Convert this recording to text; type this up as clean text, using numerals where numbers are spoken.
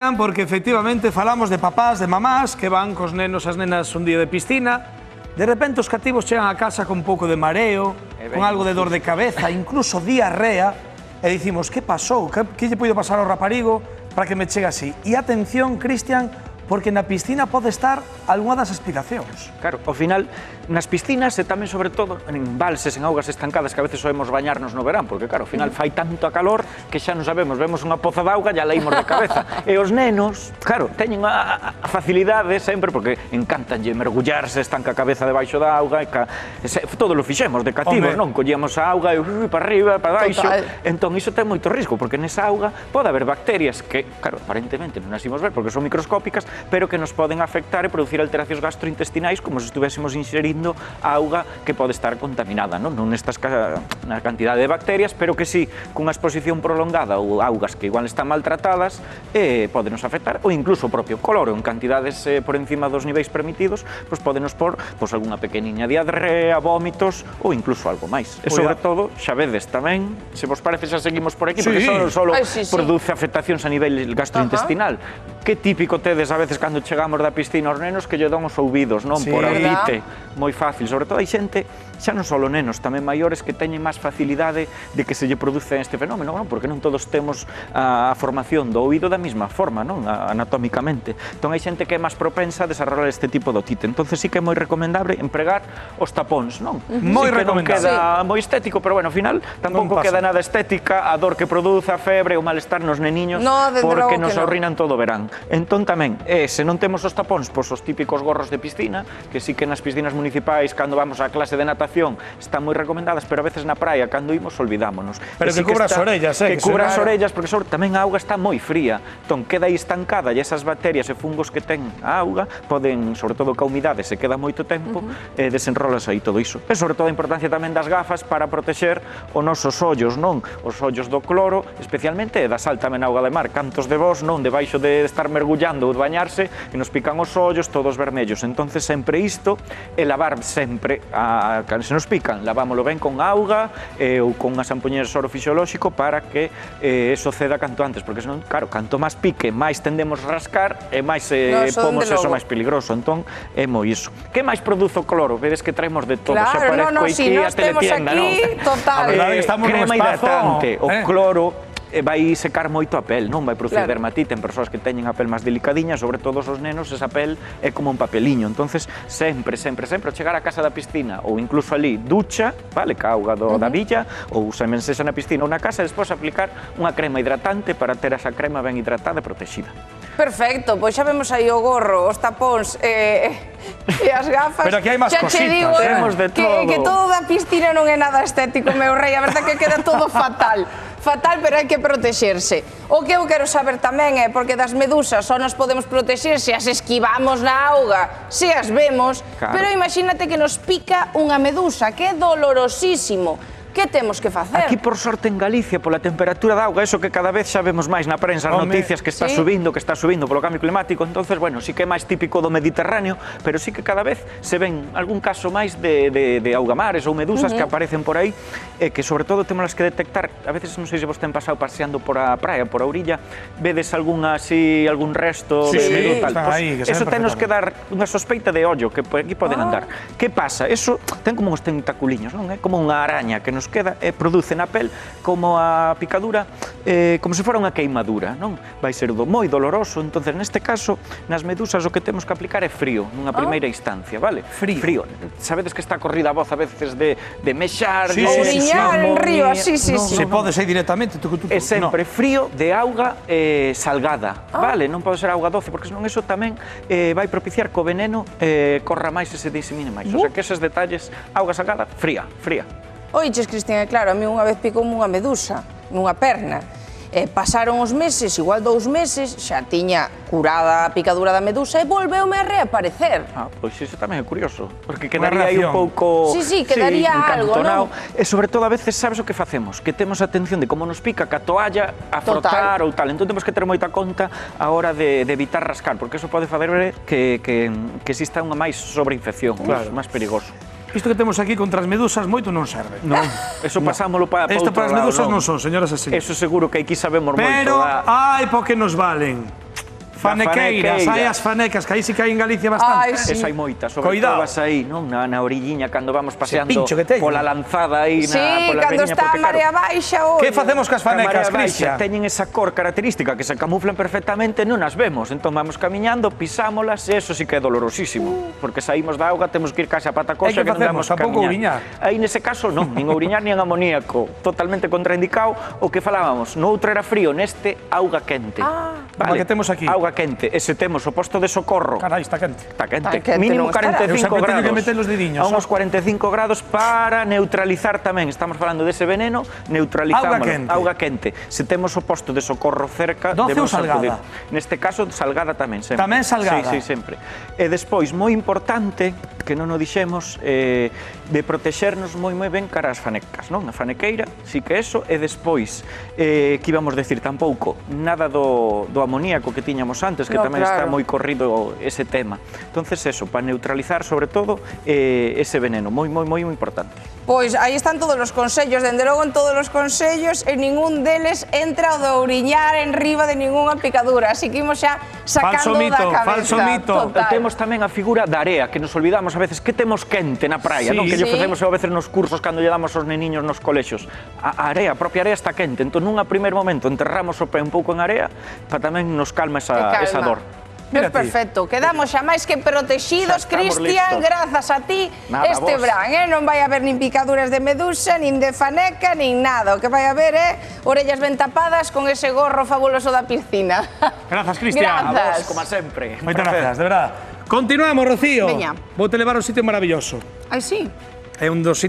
Porque efectivamente falamos de papás, de mamás que van cos nenos as nenas un día de piscina. De repente os cativos chegan a casa con un pouco de mareo, con algo de dor de cabeza, incluso diarrea, e dicimos, que pasou? Que lle puido pasar ao raparigo para que me chegue así? E atención, Cristian, porque na piscina pode estar algunha das explicacións. Claro, ao final, nas piscinas e tamén, sobre todo, en embalses, en augas estancadas, que a veces soemos bañarnos no verán, porque, claro, ao final fai tanto a calor que xa non sabemos, vemos unha poza de auga e a leímos de cabeza. E os nenos, claro, teñen a facilidade sempre, porque encantanlle mergullarse, están ca cabeza debaixo da auga, todo lo fixemos de cativos, non? Collíamos a auga e para arriba, para baixo. Entón, iso ten moito risco, porque nesa auga pode haber bacterias que, claro, aparentemente non as imos ver, porque son microscópicas, pero que nos poden afectar e producir alteracións gastrointestinais como se estuvésemos inserindo auga que pode estar contaminada, non nestas na cantidade de bacterias, pero que sí, cunha exposición prolongada ou augas que igual están maltratadas, podenos afectar, ou incluso o propio cloro en cantidades por encima dos niveis permitidos, pois podenos por algunha pequeniña diarrea, vómitos ou incluso algo máis. E sobre todo, xa vedes tamén, se vos parece xa seguimos por aquí, porque solo produce afectacións a nivel gastrointestinal. Que típico tedes a veces cando chegamos da piscina aos nenos que lle dan os ouvidos, non? Por audite, moi fácil. Sobre todo hai xente, xa non só nenos, tamén maiores que teñen máis facilidade de que se lle produce este fenómeno, non? Porque non todos temos a formación do ouvido da mesma forma, non? Anatómicamente. Entón hai xente que é máis propensa a desarrollar este tipo de otite. Entonces sí que é moi recomendable empregar os tapóns, non? Moi recomendable. Non queda moi estético, pero bueno, ao final tampouco queda nada estética a dor que produce, a febre, o malestar nos neniños, porque nos arruinan todo o verán. Entón tamén, se non temos os tapóns, pois os típicos gorros de piscina, que sí que nas piscinas municipais, cando vamos á clase de natación, están moi recomendadas, pero a veces na praia, cando imos, olvidámonos. Pero que cubra as orellas, Que cubra as orellas, porque tamén a auga está moi fría, entón queda aí estancada e esas bacterias e fungos que ten a auga poden, sobre todo que a humidade se queda moito tempo, desenrolas aí todo iso. E sobre todo a importancia tamén das gafas para protexer os nosos ollos, non? Os ollos do cloro, especialmente, e da sal tamén a auga de mar. Cantos de vós, non? Debaixo de estar mergullando ou de bañarse e nos pican os ollos todos vermellos. Entonces sempre isto e lavar sempre, cando se nos pican, lavámoslo ben con auga ou con unhas ampoñeras de soro fisiolóxico para que eso ceda canto antes, porque senón, claro, canto máis pique, máis tendemos a rascar e máis pomos eso máis peligroso. Entón, é moi iso. Que máis produce o cloro? Vedes que traemos de todo, xa parezco aquí a teletienda, non? Total. Crema hidratante, o cloro vai secar moito a pel, non vai producir dermatite en persoas que teñen a pel máis delicadiña, sobre todo os nenos, esa pel é como un papeliño. Entonces, sempre, ao chegar á casa da piscina ou incluso ali, ducha, vale, ca auga da villa, ou se mensexa na piscina ou na casa, e despois aplicar unha crema hidratante para ter esa crema ben hidratada e protexida. Perfecto, pois xa vemos aí o gorro, os tapóns e as gafas. Pero aquí hai máis cositas, temos de todo. Que todo da piscina non é nada estético, meu rei, a verdade que queda todo fatal. Fatal, pero hai que protexerse. O que eu quero saber tamén é porque das medusas só nos podemos protexer se as esquivamos na auga, se as vemos, pero imagínate que nos pica unha medusa, que é dolorosísimo. Que temos que facer? Aquí, por sorte, en Galicia, pola temperatura da auga, eso que cada vez xa vemos máis na prensa, as noticias que está subindo polo cambio climático, entonces, bueno, sí que é máis típico do Mediterráneo, pero sí que cada vez se ven algún caso máis de augamares ou medusas que aparecen por aí, que sobre todo temos que detectar, a veces non sei se vos ten pasado paseando por a praia, por a orilla, vedes algún resto de medusa, eso tenos que dar unha sospeita de ollo, que por aquí poden andar. Que pasa? Eso ten como uns tentaculiños, non é? Como unha araña que nos queda e produce na pel como a picadura, como se fora unha queimadura, non? Vai ser moi doloroso, entonces neste caso, nas medusas o que temos que aplicar é frío, nunha primeira instancia, vale? Frío. Sabedes que está corrida a voz a veces de mexar, de oriñar en río, así. Se pode ser directamente. É sempre frío de auga salgada, vale? Non pode ser auga doce, porque senón eso tamén vai propiciar que o veneno corra máis e se disemine máis. O sea que eses detalles, auga salgada, fría. Oiches, Cristian, claro, a mí unha vez picoume unha medusa nunha perna. Pasaron os meses, igual 2 meses, xa tiña curada a picadura da medusa e volveume a reaparecer. Pois iso tamén é curioso, porque quedaría aí un pouco... Sí, quedaría algo, non? E sobre todo, a veces, sabes o que facemos? Que temos atención de como nos pica ca toalla a frotar ou tal. Entón temos que ter moita conta a hora de evitar rascar, porque eso pode fazer que exista unha máis sobreinfección, máis perigoso. Isto que temos aquí contra as medusas moito non serve. Non, eso pasámolo para isto para as medusas non son, señoras e señores. Eso seguro que aquí sabemos moito. Pero, ai, po que nos valen. Fanequeiras, hai as fanecas, que aí sí que hai en Galicia bastante. Ai, sí. Esa hai moita, sobre Coidado. todo vas aí, non? Na orilliña, cando vamos paseando pincho que teñen. pola lanzada aí Sí, pola cando riña, está a porque, marea baixa, ollo. Que facemos cas a marea fanecas, baixa Cristian? teñen esa cor característica que se camuflan perfectamente, non as vemos. Entón vamos camiñando, pisámolas, e eso sí que é dolorosísimo, porque saímos da auga, temos que ir case a pata coxa, E que que non facemos? damos Tampouco camiñar. ouriñar? Aí nese caso non, nin ouriñar nin amoníaco, totalmente contraindicado. O que falábamos, no outro era frío, neste auga quente. Como a que temos aquí. Auga quente, e se temos o posto de socorro, Carai, está quente. está quente, Está quente, mínimo non estará. 45 Eu sempre teño grados. que meter os dediños, A unos 45 grados para neutralizar tamén, estamos falando dese veneno, neutralizámolo. Auga quente. Auga quente. Se temos o posto de socorro cerca, Doce ou debemos salgada? acudir. Neste caso, salgada tamén, sempre. Tamén salgada? Sí, sempre. E despois, moi importante, que non o dixemos, de protexernos moi ben cara ás fanecas, non? A fanequeira, sí que eso, e despois, que íbamos decir tampouco, nada do amoníaco que tiñamos antes, que No, tamén está claro. moi corrido ese tema. Entonces eso, para neutralizar sobre todo ese veneno, moi importante. Pois aí están todos os consellos, dende logo en todos os consellos, e ningún deles entra o de ouriñar en riba de ningunha picadura, así que imos xa sacando Falso mito, da cabeza. falso mito. Total. Temos tamén a figura da area, que nos olvidamos a veces que temos quente na praia, Sí. non? Que lle Sí. facemos a veces nos cursos cando lle damos aos neniños nos colexios. A area, a propia area está quente, entón nun primer momento enterramos o pé un pouco en area para tamén nos calma Que calma. esa dor. Pois Mira ti. perfecto, quedamos xa máis que protegidos, Xa estamos Cristian, listos. grazas a ti Nada, este vos. verán, non vai haber nin picaduras de medusa, nin de faneca, nin nada, o que vai haber é orellas ben tapadas con ese gorro fabuloso da piscina. Grazas, Cristian. A Grazas. vos, como sempre. Un Moitas placer. gracias, de verdad. Continuamos, Rocío. Veña. Vou te levar a un sitio maravilloso. Ai, sí. É un dos sitios